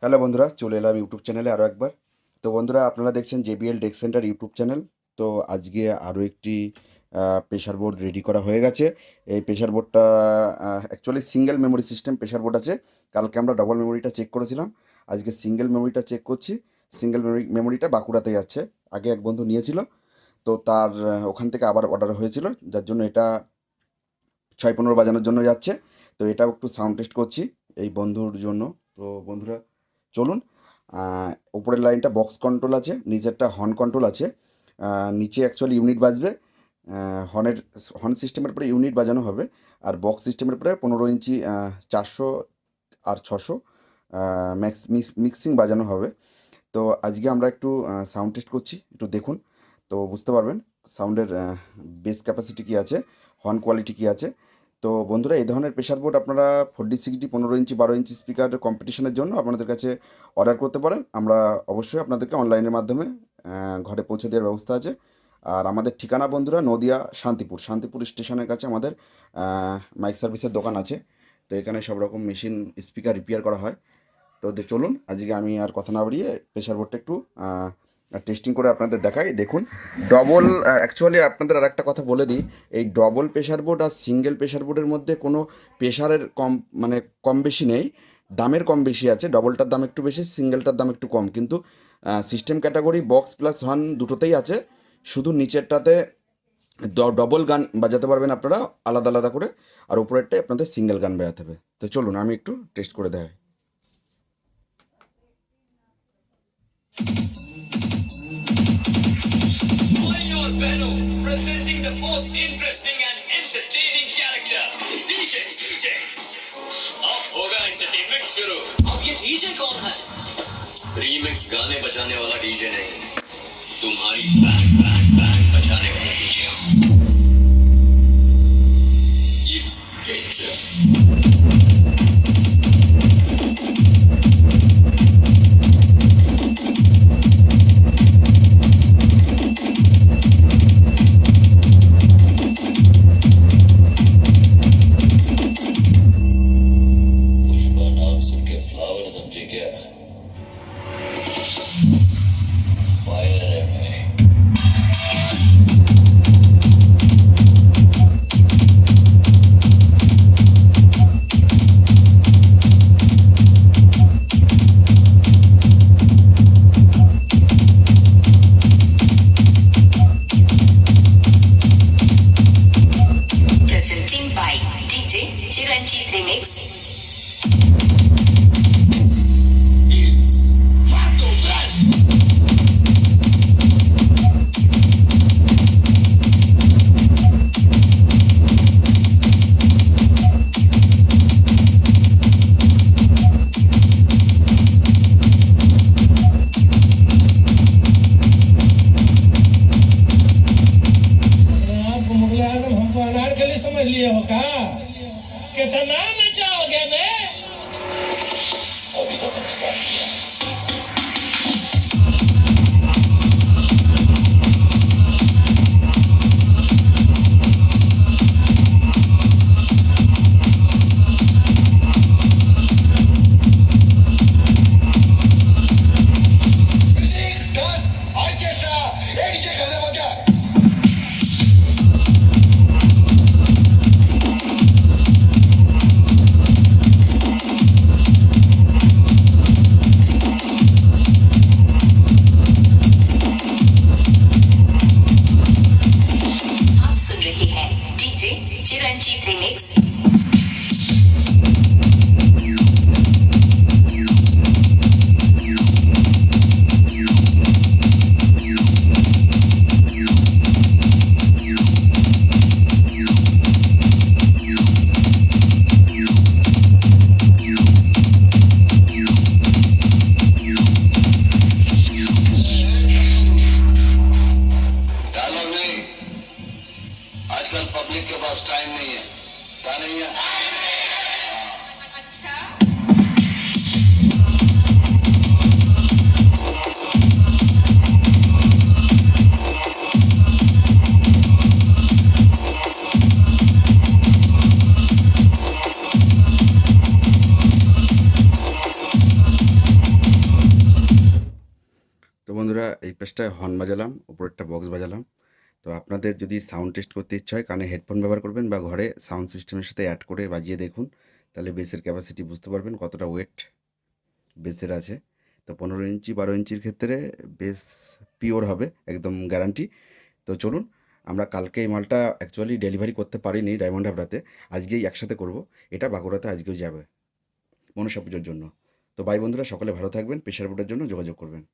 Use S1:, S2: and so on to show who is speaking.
S1: Hello বন্ধুরা, চলে এলাম ইউটিউব চ্যানেলে আরও একবার। তো বন্ধুরা, আপনারা দেখছেন JBL deck centre YouTube channel. তো আজকে আরও একটি প্রেশার বোর্ড রেডি করা হয়ে গেছে। এই প্রেশার বোর্ডটা actually single memory system pressure board আছে। কালকে আমরা ডবল মেমোরিটা চেক করেছিলাম, আজকে সিঙ্গেল মেমোরিটা চেক করছি। সিঙ্গেল মেমোরিটা বাঁকুড়াতে যাচ্ছে, আগে এক বন্ধু নিয়েছিল, তো তার ওখান থেকে আবার অর্ডার হয়েছিল, যার জন্য এটা 6-15 বাজানোর জন্য যাচ্ছে। তো এটাও একটু সাউন্ড টেস্ট করছি এই বন্ধুর জন্য। তো বন্ধুরা চলুন। উপরের লাইনটা বক্স কন্ট্রোল আছে, নিচেরটা হর্ন কন্ট্রোল আছে। নিচে অ্যাকচুয়ালি ইউনিট বাজবে, হর্ন সিস্টেমের পরে ইউনিট বাজানো হবে। আর বক্স সিস্টেমের পরে 15 ইঞ্চি 400 আর 600 মিক্সিং বাজানো হবে। তো আজকে আমরা একটু সাউন্ড টেস্ট করছি, একটু দেখুন, তো বুঝতে পারবেন সাউন্ডের বেস ক্যাপাসিটি কী আছে, হর্ন কোয়ালিটি কী আছে। তো বন্ধুরা, এই ধরনের প্রেশার বোর্ড আপনারা 4D 6D 15 ইঞ্চি 12 ইঞ্চি স্পিকার কম্পিটিশনের জন্য আপনাদের কাছে অর্ডার করতে পারেন। আমরা অবশ্যই আপনাদেরকে অনলাইনের মাধ্যমে ঘরে পৌঁছে দেওয়ার ব্যবস্থা আছে। আর আমাদের ঠিকানা বন্ধুরা নদিয়া শান্তিপুর স্টেশনের কাছে আমাদের মাইক সার্ভিসের দোকান আছে। তো এখানে সব রকম মেশিন স্পিকার রিপেয়ার করা হয়। তো চলুন, আজকে আমি আর কথা না বাড়িয়ে প্রেশার বোর্ডটা একটু টেস্টিং করে আপনাদের দেখাই। দেখুন, ডবল অ্যাকচুয়ালি আপনাদের আর একটা কথা বলে দিই, এই ডবল প্রেশার বোর্ড আর সিঙ্গেল প্রেশার বোর্ডের মধ্যে কোনো প্রেশারের কম বেশি নেই, দামের কম বেশি আছে। ডবলটার দাম একটু বেশি, সিঙ্গেলটার দাম একটু কম, কিন্তু system category box plus horn দুটোতেই আছে। শুধু নিচেরটাতে ডবল গান বাজাতে পারবেন আপনারা আলাদা আলাদা করে, আর উপরেরটাই আপনাদের সিঙ্গেল গান বাজাতে হবে। তো চলুন আমি একটু টেস্ট করে দেখাই।
S2: Your Benno, presenting the most interesting and entertaining character, DJ. अब होगा एंटरटेनमेंट शुरू। अब ये डीजे कौन है? रीमिक्स गाने बजाने वाला डीजे नहीं, तुम्हारी बैंड बजाने वाला डीजे। It's DJ. पुष्पा नाम सुन के फ्लावर समझे क्या? फायर है मैं।
S3: Presenting by DJ Chiranjeev Remix.
S2: It's Mato Blast.
S4: आप मुगल आजम हमको अनारकली समझ लिए हो का? कितना नचाओगे बे?
S2: अभी तो स्टार्ट किया।
S1: বন্ধুরা এই পেজটায় হর্ন বাজালাম, উপরেরটা বক্স বাজালাম। তো আপনাদের যদি সাউন্ড টেস্ট করতে ইচ্ছা হয় কানে হেডফোন ব্যবহার করবেন বা ঘরে সাউন্ড সিস্টেমের সাথে অ্যাড করে বাজিয়ে দেখুন, তাহলে বেসের ক্যাপাসিটি বুঝতে পারবেন কতটা ওয়েট বেসের আছে। তো 15 ইঞ্চি 12 ইঞ্চির ক্ষেত্রে বেস পিওর হবে, একদম গ্যারান্টি। তো চলুন, আমরা কালকে এই মালটা অ্যাকচুয়ালি ডেলিভারি করতে পারিনি ডায়মন্ড হাবড়াতে, আজকেই একসাথে করব। এটা বাঁকুড়াতে আজকেও যাবে মনসা পুজোর জন্য। তো বাই বন্ধুরা, সকলে ভালো থাকবেন, প্রেশার বোর্ডের জন্য যোগাযোগ করবেন।